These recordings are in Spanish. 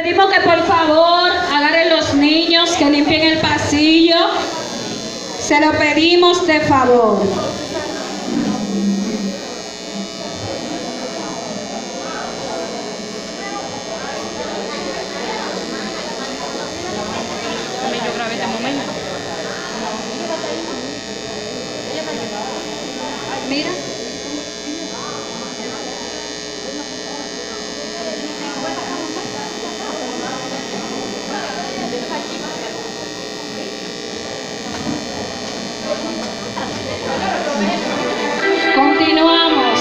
Pedimos que por favor agarren los niños, que limpien el pasillo. Se lo pedimos de favor. Mira. Continuamos.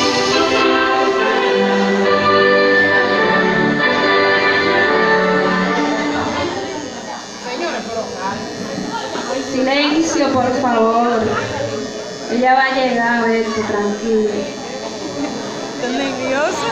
Silencio, por favor. Ella va a llegar, vete, tranquilo. ¿Estás nerviosa?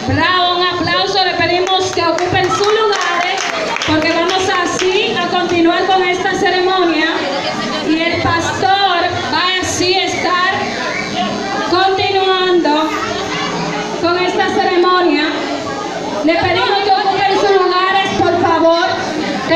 Bravo, un aplauso. Le pedimos que ocupen sus lugares porque vamos así a continuar con esta ceremonia y el pastor va así a estar continuando con esta ceremonia. Le pedimos